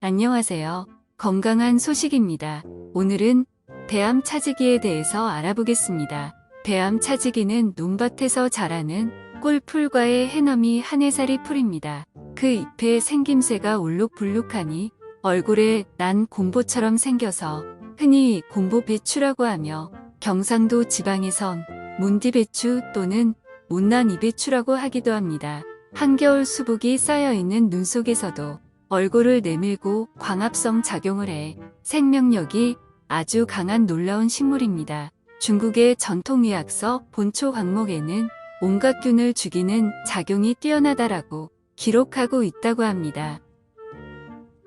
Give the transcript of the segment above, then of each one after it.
안녕하세요. 건강한 소식입니다. 오늘은 배암 차지기에 대해서 알아보겠습니다. 배암 차지기는 논밭에서 자라는 꿀풀과의 해넘이 한해살이 풀입니다. 그 잎의 생김새가 울룩불룩하니 얼굴에 난 곰보처럼 생겨서 흔히 곰보배추라고 하며 경상도 지방에선 문디배추 또는 못난이배추라고 하기도 합니다. 한겨울 수북이 쌓여있는 눈 속에서도 얼굴을 내밀고 광합성 작용을 해 생명력이 아주 강한 놀라운 식물입니다. 중국의 전통의학서 본초 항목에는 온갖 균을 죽이는 작용이 뛰어나다라고 기록하고 있다고 합니다.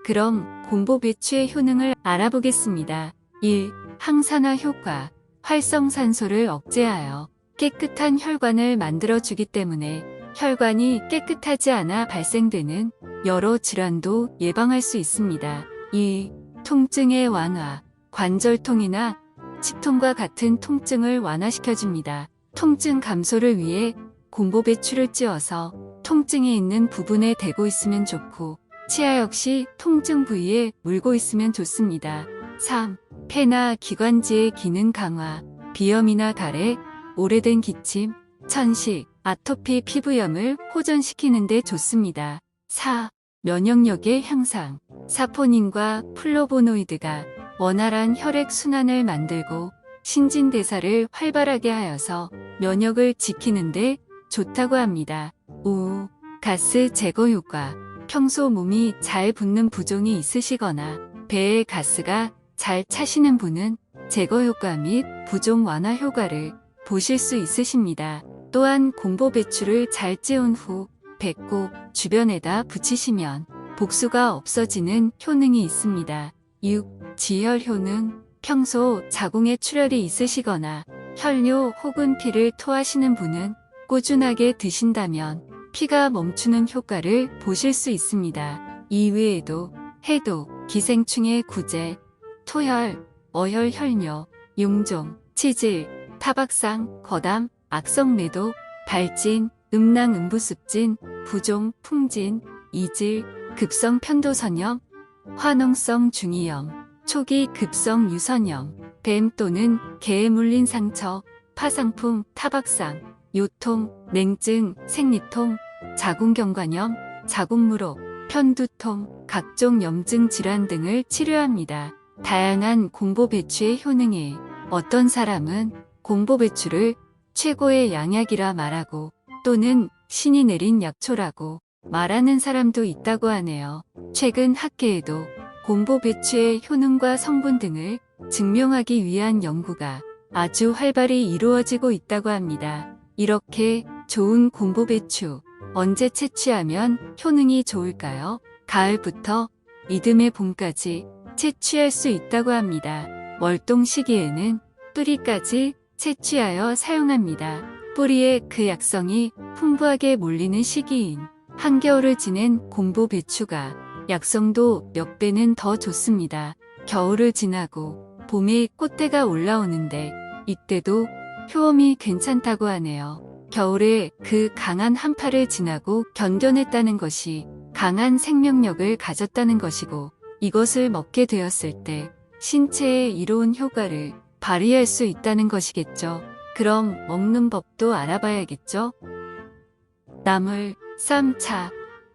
그럼 곰보배추의 효능을 알아보겠습니다. 1. 항산화 효과. 활성산소를 억제하여 깨끗한 혈관을 만들어주기 때문에 혈관이 깨끗하지 않아 발생되는 여러 질환도 예방할 수 있습니다. 2. 통증의 완화. 관절통이나 치통과 같은 통증을 완화시켜줍니다. 통증 감소를 위해 곰보배추를 찧어서 통증이 있는 부분에 대고 있으면 좋고 치아 역시 통증 부위에 물고 있으면 좋습니다. 3. 폐나 기관지의 기능 강화. 비염이나 가래, 오래된 기침, 천식, 아토피 피부염을 호전시키는 데 좋습니다. 4. 면역력의 향상. 사포닌과 플로보노이드가 원활한 혈액순환을 만들고 신진대사를 활발하게 하여서 면역을 지키는 데 좋다고 합니다. 5. 가스 제거 효과. 평소 몸이 잘 붓는 부종이 있으시거나 배에 가스가 잘 차시는 분은 제거 효과 및 부종 완화 효과를 보실 수 있으십니다. 또한 곰보배추를 잘 찌운 후 배꼽 주변에다 붙이시면 복수가 없어지는 효능이 있습니다. 6. 지혈 효능. 평소 자궁에 출혈이 있으시거나 혈뇨 혹은 피를 토하시는 분은 꾸준하게 드신다면 피가 멈추는 효과를 보실 수 있습니다. 이외에도 해독, 기생충의 구제, 토혈, 어혈 혈뇨, 용종, 치질, 타박상, 거담, 악성매도, 발진, 음낭 음부습진, 부종, 풍진, 이질, 급성 편도선염, 화농성 중이염, 초기 급성 유선염, 뱀 또는 개에 물린 상처, 파상풍, 타박상, 요통, 냉증, 생리통, 자궁경관염, 자궁무록, 편두통, 각종 염증 질환 등을 치료합니다. 다양한 곰보배추의 효능에 어떤 사람은 곰보배추를 최고의 양약이라 말하고 또는 신이 내린 약초라고 말하는 사람도 있다고 하네요. 최근 학계에도 곰보배추의 효능과 성분 등을 증명하기 위한 연구가 아주 활발히 이루어지고 있다고 합니다. 이렇게 좋은 곰보배추, 언제 채취하면 효능이 좋을까요? 가을부터 이듬해 봄까지 채취할 수 있다고 합니다. 월동 시기에는 뿌리까지 채취하여 사용합니다. 뿌리에 그 약성이 풍부하게 몰리는 시기인 한겨울을 지낸 곰보배추가 약성도 몇 배는 더 좋습니다. 겨울을 지나고 봄에 꽃대가 올라오는데 이때도 효험이 괜찮다고 하네요. 겨울에 그 강한 한파를 지나고 견뎌냈다는 것이 강한 생명력을 가졌다는 것이고 이것을 먹게 되었을 때 신체에 이로운 효과를 발휘할 수 있다는 것이겠죠. 그럼 먹는 법도 알아봐야겠죠? 나물, 쌈, 차,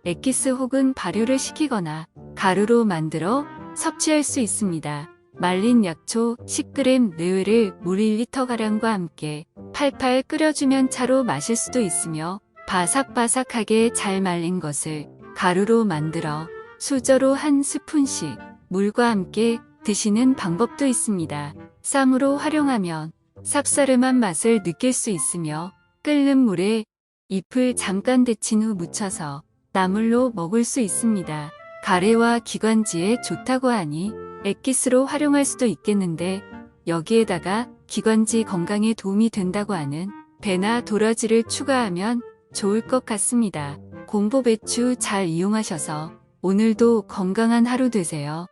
액기스 혹은 발효를 시키거나 가루로 만들어 섭취할 수 있습니다. 말린 약초 10g 내외를 물 1리터가량과 함께 팔팔 끓여주면 차로 마실 수도 있으며 바삭바삭하게 잘 말린 것을 가루로 만들어 수저로 한 스푼씩 물과 함께 드시는 방법도 있습니다. 쌈으로 활용하면 쌉싸름한 맛을 느낄 수 있으며 끓는 물에 잎을 잠깐 데친 후 묻혀서 나물로 먹을 수 있습니다. 가래와 기관지에 좋다고 하니 액기스로 활용할 수도 있겠는데 여기에다가 기관지 건강에 도움이 된다고 하는 배나 도라지를 추가하면 좋을 것 같습니다. 곰보배추 잘 이용하셔서 오늘도 건강한 하루 되세요.